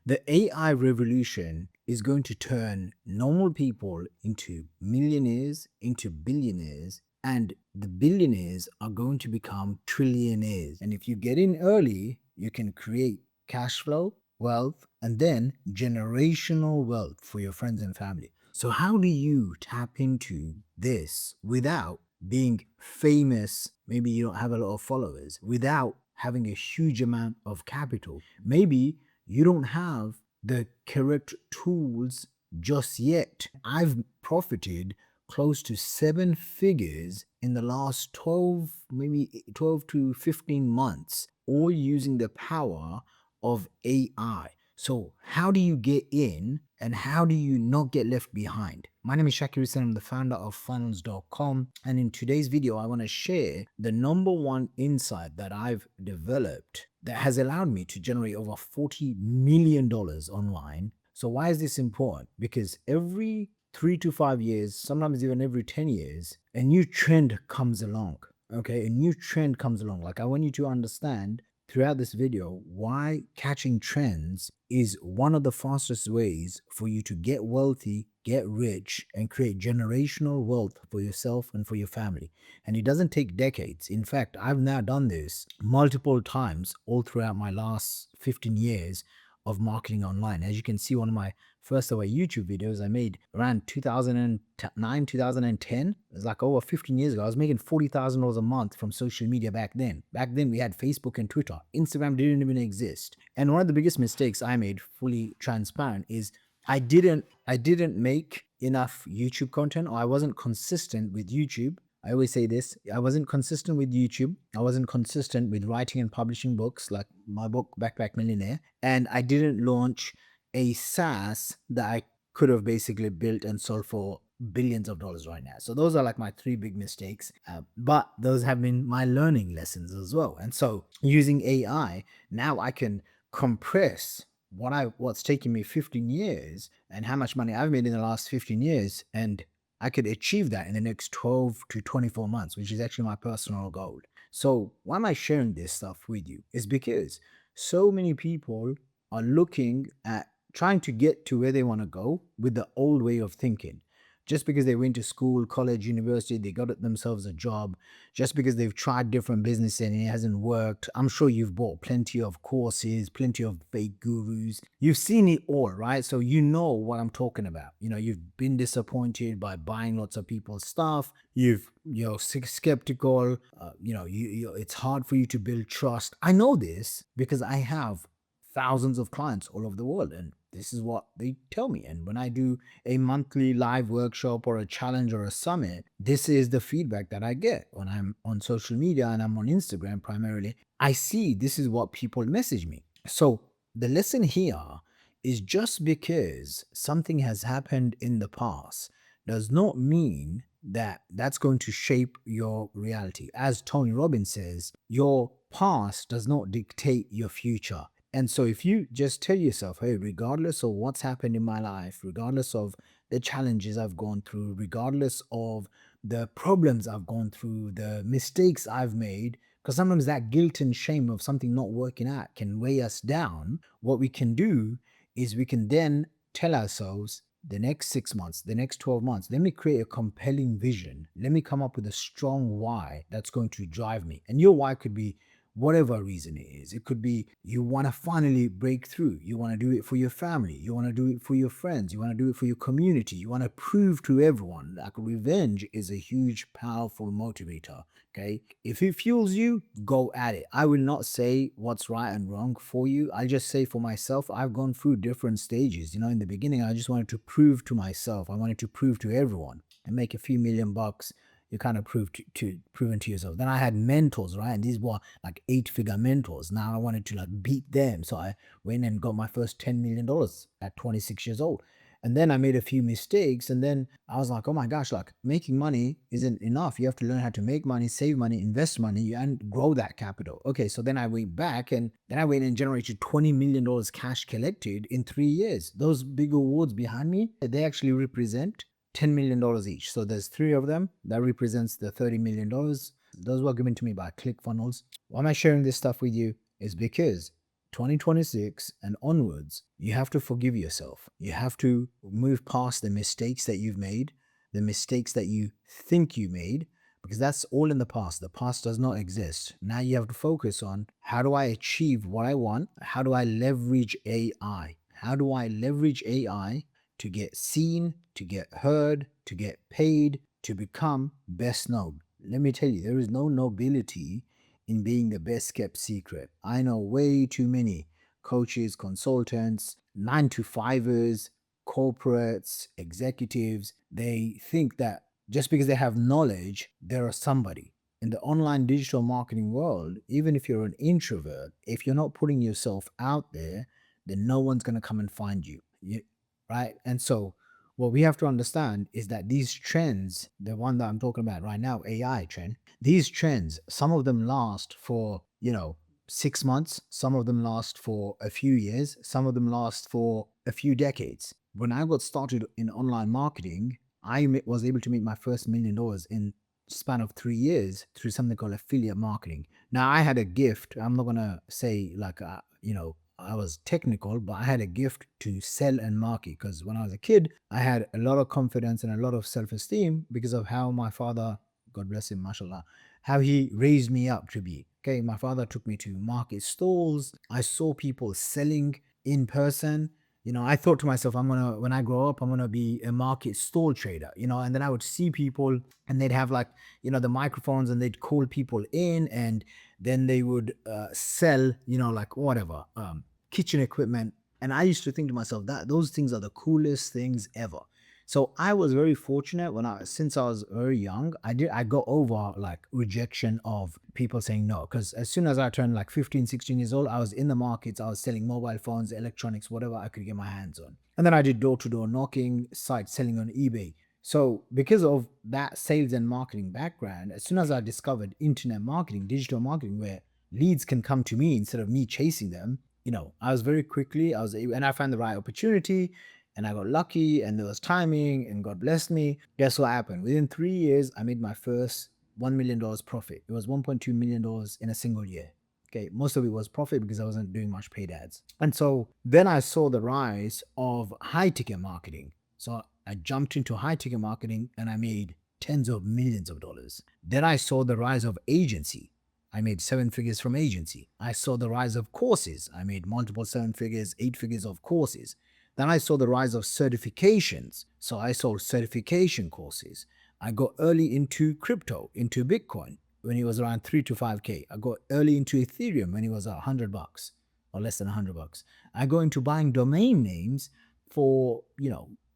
The AI revolution is going to turn normal people into millionaires, into billionaires, and the billionaires are going to become trillionaires. And if you get in early, you can create cash flow, wealth, and then generational wealth for your friends and family. So, how do you tap into this without being famous? Maybe you don't have a lot of followers, without having a huge amount of capital. Maybe you don't have the correct tools just yet. I've profited close to 7 figures in the last 12, maybe 12 to 15 months, all using the power of AI. So, how do you get in and how do you not get left behind? My name is Shaqir, and I'm the founder of funnels.com. And in today's video, I want to share the number one insight that I've developed that has allowed me to generate over $40 million online. So, why is this important? Because every 3 to 5 years, sometimes even every 10 years, a new trend comes along. Okay, a new trend comes along. Like, I want you to understand throughout this video why catching trends is one of the fastest ways for you to get wealthy, get rich, and create generational wealth for yourself and for your family. And it doesn't take decades. In fact, I've now done this multiple times all throughout my last 15 years of marketing online. As you can see, one of my first ever YouTube videos I made around 2009, 2010. It was like over 15 years ago. I was making $40,000 a month from social media back then. Back then, we had Facebook and Twitter. Instagram didn't even exist. And one of the biggest mistakes I made, fully transparent, is I didn't make enough YouTube content, or I wasn't consistent with YouTube. I always say this, I wasn't consistent with YouTube. I wasn't consistent with writing and publishing books like my book, Backpack Millionaire. And I didn't launch a SaaS that I could have basically built and sold for billions of dollars right now. So those are like my three big mistakes. But those have been my learning lessons as well. And so using AI, now I can compress what's taken me 15 years and how much money I've made in the last 15 years, and I could achieve that in the next 12 to 24 months, which is actually my personal goal. So, why am I sharing this stuff with you? Is because so many people are looking at trying to get to where they want to go with the old way of thinking. Just because they went to school, college, university, they got themselves a job, just because they've tried different business and it hasn't worked. I'm sure you've bought plenty of courses, plenty of fake gurus. You've seen it all, right? So you know what I'm talking about. You've been disappointed by buying lots of people's stuff. You're skeptical. It's hard for you to build trust. I know this because I have thousands of clients all over the world, and this is what they tell me. And when I do a monthly live workshop or a challenge or a summit, this is the feedback that I get when I'm on social media and I'm on Instagram primarily. I see this is what people message me. So the lesson here is just because something has happened in the past does not mean that that's going to shape your reality. As Tony Robbins says, your past does not dictate your future. And so if you just tell yourself, hey, regardless of what's happened in my life, regardless of the challenges I've gone through, regardless of the problems I've gone through, the mistakes I've made, because sometimes that guilt and shame of something not working out can weigh us down. What we can do is we can then tell ourselves, the next 6 months, the next 12 months, let me create a compelling vision. Let me come up with a strong why that's going to drive me. And your why could be whatever reason it is. It could be you want to finally break through. You want to do it for your family. You want to do it for your friends. You want to do it for your community. You want to prove to everyone. Like, revenge is a huge, powerful motivator. Okay. If it fuels you, go at it. I will not say what's right and wrong for you. I'll just say for myself, I've gone through different stages. In the beginning, I just wanted to prove to myself. I wanted to prove to everyone and make a few million bucks. You kind of proven to yourself. Then I had mentors, right? And these were like 8-figure mentors. Now I wanted to like beat them. So I went and got my first $10 million at 26 years old. And then I made a few mistakes. And then I was like, oh my gosh, like, making money isn't enough. You have to learn how to make money, save money, invest money, and grow that capital. Okay, so then I went back and then I went and generated $20 million cash collected in 3 years. Those big awards behind me, they actually represent $10 million each. So there's three of them. That represents the $30 million. Those were given to me by ClickFunnels. Why am I sharing this stuff with you? Is because 2026 and onwards, you have to forgive yourself. You have to move past the mistakes that you've made, the mistakes that you think you made, because that's all in the past. The past does not exist. Now you have to focus on, how do I achieve what I want? How do I leverage AI? How do I leverage AI to get seen, to get heard, to get paid, to become best known? Let me tell you, there is no nobility in being the best kept secret. I know way too many coaches, consultants, 9 to 5ers, corporates, executives. They think that just because they have knowledge, they're somebody. In the online digital marketing world, even if you're an introvert, if you're not putting yourself out there, then no one's going to come and find you, right? And so, what we have to understand is that these trends, the one that I'm talking about right now, AI trend, these trends, some of them last for, 6 months, some of them last for a few years, some of them last for a few decades. When I got started in online marketing, was able to make my first $1 million in span of 3 years through something called affiliate marketing. Now I had a gift. I'm not gonna say like I was technical, but I had a gift to sell and market, because when I was a kid, I had a lot of confidence and a lot of self-esteem because of how my father, God bless him, mashallah, how he raised me up to be. Okay, my father took me to market stalls. I saw people selling in person. I thought to myself, when I grow up, I'm gonna be a market stall trader, and then I would see people and they'd have like, the microphones, and they'd call people in, and then they would sell, like whatever, kitchen equipment. And I used to think to myself that those things are the coolest things ever. So I was very fortunate since I was very young, I got over like rejection of people saying no. Because as soon as I turned like 15, 16 years old, I was in the markets, I was selling mobile phones, electronics, whatever I could get my hands on. And then I did door-to-door knocking, site selling on eBay. So because of that sales and marketing background, as soon as I discovered internet marketing, digital marketing, where leads can come to me instead of me chasing them, I was very quickly, I was able, and I found the right opportunity, and I got lucky, and there was timing, and God blessed me. Guess what happened? Within 3 years, I made my first $1 million profit. It was $1.2 million in a single year. Okay, most of it was profit because I wasn't doing much paid ads. And so then I saw the rise of high ticket marketing. So I jumped into high ticket marketing and I made tens of millions of dollars. Then I saw the rise of agency. I made 7 figures from agency. I saw the rise of courses. I made multiple 7 figures, 8 figures of courses. Then I saw the rise of certifications. So I sold certification courses. I got early into crypto, into Bitcoin when it was around 3 to 5K. I got early into Ethereum when it was $100 or less than $100. I go into buying domain names for,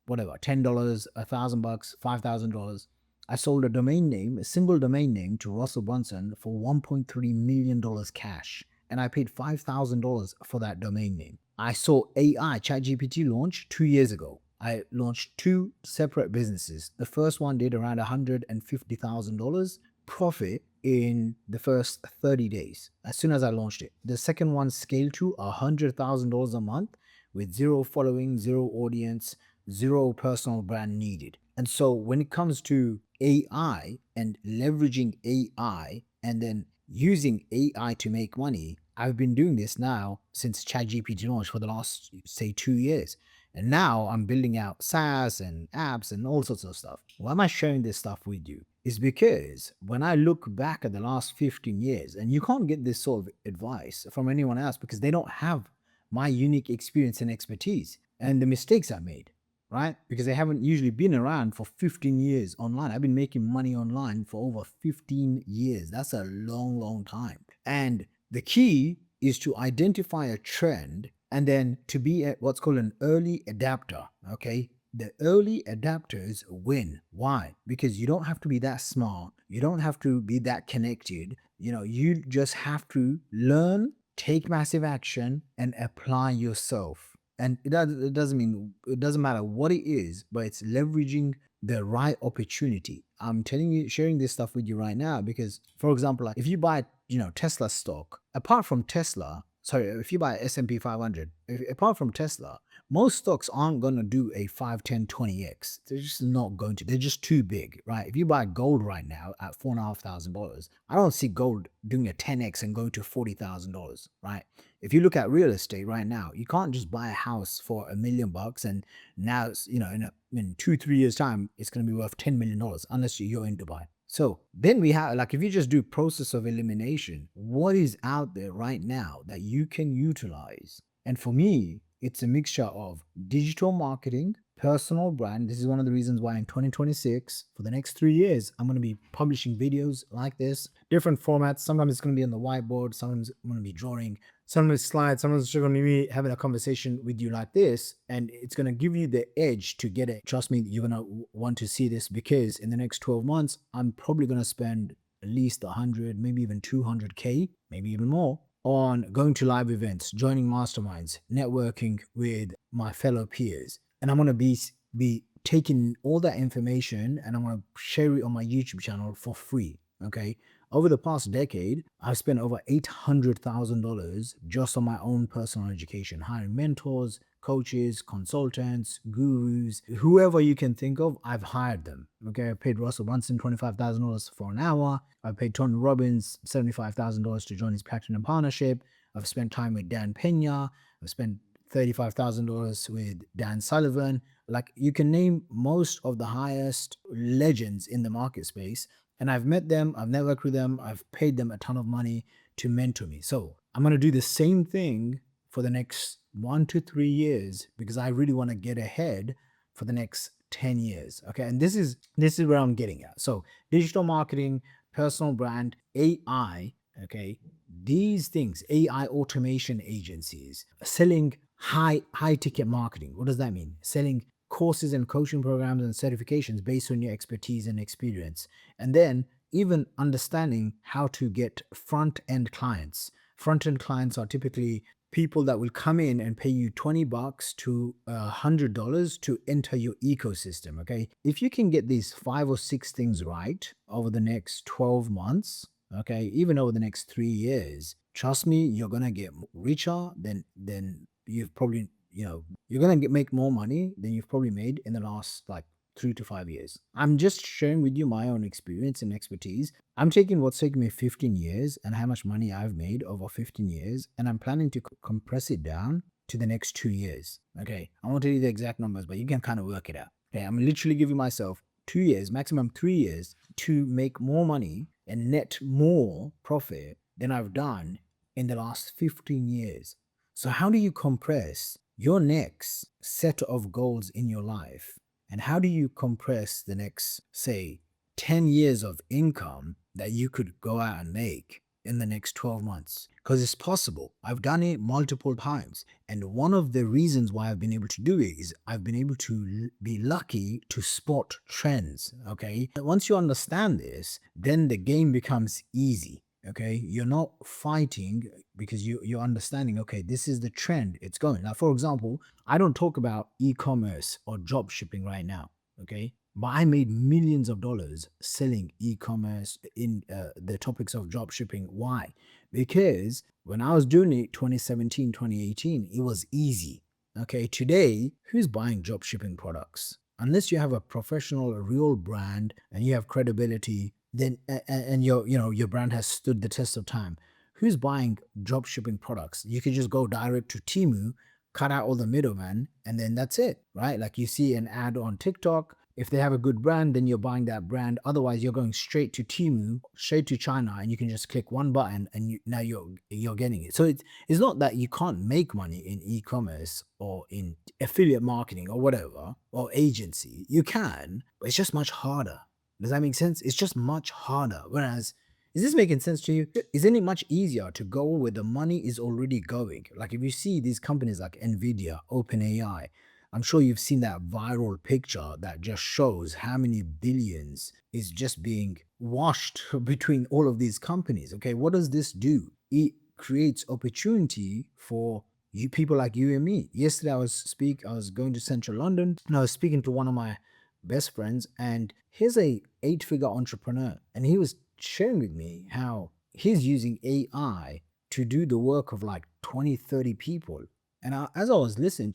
whatever, $10, $1,000, $5,000. I sold a domain name, a single domain name, to Russell Brunson for $1.3 million cash. And I paid $5,000 for that domain name. I saw AI, ChatGPT, launch 2 years ago. I launched 2 separate businesses. The first one did around $150,000 profit in the first 30 days as soon as I launched it. The second one scaled to $100,000 a month with zero following, zero audience, zero personal brand needed. And so when it comes to AI and leveraging AI and then using AI to make money, I've been doing this now since ChatGPT launched for the last, say, 2 years. And now I'm building out SaaS and apps and all sorts of stuff. Why am I sharing this stuff with you? Is because when I look back at the last 15 years, and you can't get this sort of advice from anyone else because they don't have my unique experience and expertise and the mistakes I made, right? Because they haven't usually been around for 15 years online. I've been making money online for over 15 years. That's a long, long time. And the key is to identify a trend and then to be what's called an early adapter, okay? The early adapters win. Why? Because you don't have to be that smart. You don't have to be that connected. You just have to learn, take massive action, and apply yourself. And it doesn't matter what it is, but it's leveraging the right opportunity. I'm telling you, sharing this stuff with you right now because, for example, like if you buy, Tesla stock, apart from Tesla, sorry, if you buy S&P 500, apart from Tesla, most stocks aren't going to do a 5, 10, 20x. They're just not going to. They're just too big, right? If you buy gold right now at $4,500, I don't see gold doing a 10x and going to $40,000, right? If you look at real estate right now, you can't just buy a house for $1 million and now it's, in 2, 3 years time, it's going to be worth $10 million unless you're in Dubai. So then we have, like, if you just do process of elimination, what is out there right now that you can utilize? And for me, it's a mixture of digital marketing, personal brand. This is one of the reasons why in 2026, for the next 3 years, I'm going to be publishing videos like this, different formats. Sometimes it's going to be on the whiteboard, sometimes I'm going to be drawing, sometimes slides, sometimes it's going to be having a conversation with you like this, and it's going to give you the edge to get it. Trust me, you're going to want to see this, because in the next 12 months, I'm probably going to spend at least 100, maybe even 200K, maybe even more, on going to live events, joining masterminds, networking with my fellow peers. And I'm going to be taking all that information and I'm going to share it on my YouTube channel for free. Okay. Over the past decade, I've spent over $800,000 just on my own personal education, hiring mentors, coaches, consultants, gurus, whoever you can think of, I've hired them. Okay, I paid Russell Brunson $25,000 for an hour. I paid Tony Robbins $75,000 to join his platinum partnership. I've spent time with Dan Pena. I've spent $35,000 with Dan Sullivan. Like, you can name most of the highest legends in the market space. And I've met them, I've networked with them, I've paid them a ton of money to mentor me. So I'm going to do the same thing for the next 1 to 3 years because I really want to get ahead for the next 10 years. Okay. And this is where I'm getting at. So digital marketing, personal brand, AI, okay, these things, AI automation agencies, selling high ticket marketing. What does that mean? Selling courses and coaching programs and certifications based on your expertise and experience. And then even understanding how to get front end clients. Front end clients are typically people that will come in and pay you $20 to $100 to enter your ecosystem. Okay. If you can get these 5 or 6 things right over the next 12 months, okay, even over the next 3 years, trust me, you're gonna get richer than you've probably, you're gonna make more money than you've probably made in the last like 3 to 5 years. I'm just sharing with you my own experience and expertise. I'm taking what's taken me 15 years and how much money I've made over 15 years, and I'm planning to compress it down to the next 2 years. Okay, I won't tell you the exact numbers, but you can kind of work it out. Okay, I'm literally giving myself 2 years, maximum 3 years, to make more money and net more profit than I've done in the last 15 years. So, how do you compress your next set of goals in your life? And how do you compress the next, say, 10 years of income that you could go out and make in the next 12 months? Because it's possible. I've done it multiple times. And one of the reasons why I've been able to do it is I've been able to be lucky to spot trends. Okay. Once you understand this, then the game becomes easy. Okay. You're not fighting because you're understanding, okay, this is the trend, it's going. Now, for example, I don't talk about e-commerce or drop shipping right now, okay? But I made millions of dollars selling e-commerce in the topics of drop shipping. Why? Because when I was doing it 2017, 2018, it was easy. Okay, today, who's buying drop shipping products? Unless you have a professional, a real brand, and you have credibility, then and your brand has stood the test of time. Who's buying drop shipping products? You can just go direct to Timu, cut out all the middleman, and then that's it, right? Like, you see an ad on TikTok. If they have a good brand, then you're buying that brand. Otherwise, you're going straight to Timu, straight to China, and you can just click one button, and now you're getting it. So it's not that you can't make money in e-commerce or in affiliate marketing or whatever, or agency. You can, but it's just much harder. Does that make sense? It's just much harder. Whereas, is this making sense to you? Isn't it much easier to go where the money is already going? Like, if you see these companies like Nvidia, OpenAI, I'm sure you've seen that viral picture that just shows how many billions is just being washed between all of these companies. Okay, what does this do? It creates opportunity for you, people like you and me. Yesterday I was going to central London and I was speaking to one of my best friends, and he's a 8-figure entrepreneur, and he was sharing with me how he's using AI to do the work of like 20, 30 people. And as I was listening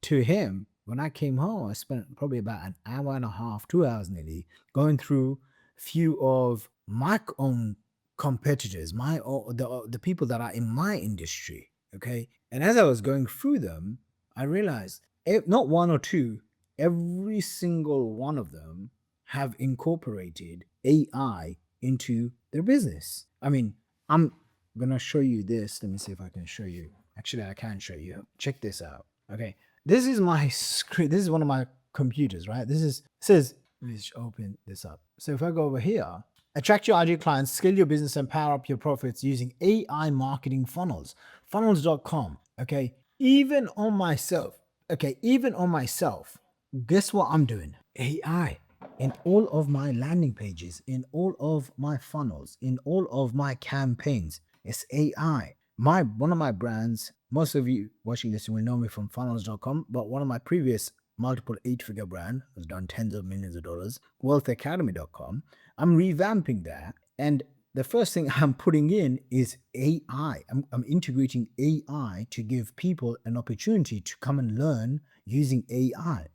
to him, when I came home, I spent probably about an hour and a half, 2 hours nearly, going through few of my own competitors, the people that are in my industry. Okay. And as I was going through them, I realized not one or two, every single one of them have incorporated AI into their business. I mean, I'm going to show you this. Let me see if I can show you. Actually, I can show you. Check this out. Okay. This is my screen. This is one of my computers, right? This is, says, let me just open this up. So if I go over here, attract your ideal clients, scale your business, and power up your profits using AI marketing funnels. Funnels.com. Okay. Even on myself. Okay. Even on myself. Guess what I'm doing? AI. In all of my landing pages, in all of my funnels, in all of my campaigns, it's AI. One of my brands, most of you watching this will know me from funnels.com, but one of my previous multiple 8-figure brand has done tens of millions of dollars, wealthacademy.com. I'm revamping that. And the first thing I'm putting in is AI. I'm integrating AI to give people an opportunity to come and learn using AI.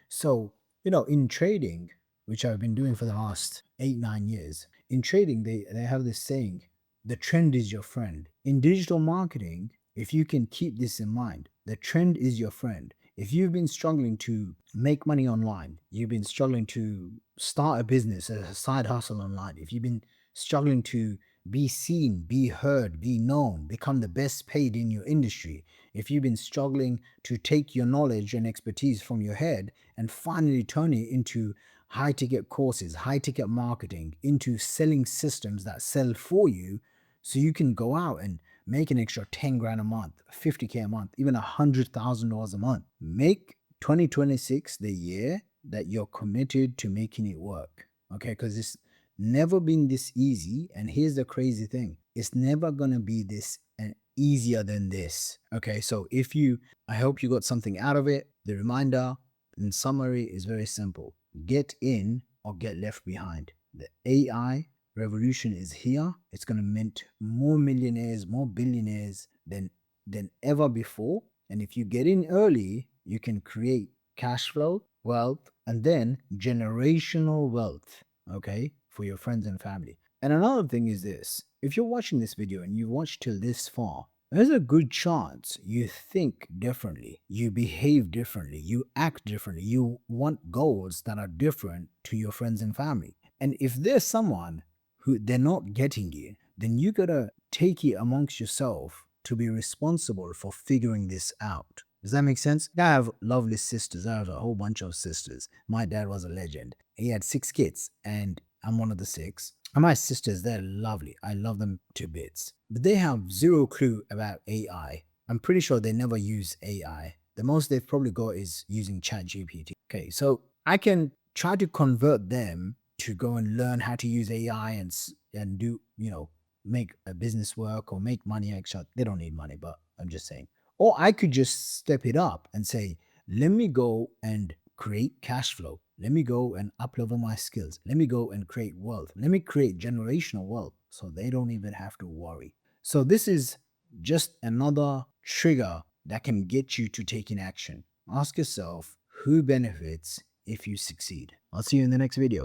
So, in trading, which I've been doing for the last 8-9 years, in trading, they have this saying, the trend is your friend. In digital marketing, if you can keep this in mind, the trend is your friend. If you've been struggling to make money online, you've been struggling to start a business, a side hustle online, if you've been struggling to be seen, be heard, be known, become the best paid in your industry, if you've been struggling to take your knowledge and expertise from your head and finally turn it into high ticket courses, high ticket marketing, into selling systems that sell for you, so you can go out and make an extra 10 grand a month, 50K a month, even $100,000 a month. Make 2026 the year that you're committed to making it work. Okay, because it's never been this easy. And here's the crazy thing, it's never gonna be this easier than this. Okay, so I hope you got something out of it. The reminder in summary is very simple: get in or get left behind. The AI revolution is here. It's going to mint more millionaires, more billionaires than ever before. And if you get in early, you can create cash flow, wealth, and then generational wealth, okay, for your friends and family. And another thing is this: if you're watching this video and you've watched till this far, there's a good chance you think differently, you behave differently, you act differently, you want goals that are different to your friends and family. And if there's someone who they're not getting you, then you gotta take it amongst yourself to be responsible for figuring this out. Does that make sense? I have lovely sisters. I have a whole bunch of sisters. My dad was a legend. He had 6 kids, and I'm one of the 6. And my sisters, they're lovely. I love them to bits. But they have zero clue about AI. I'm pretty sure they never use AI. The most they've probably got is using ChatGPT. Okay, so I can try to convert them to go and learn how to use AI and do, make a business work or make money extra. They don't need money, but I'm just saying. Or I could just step it up and say, let me go and create cash flow. Let me go and uplevel my skills. Let me go and create wealth. Let me create generational wealth so they don't even have to worry. So this is just another trigger that can get you to taking action. Ask yourself, who benefits if you succeed? I'll see you in the next video.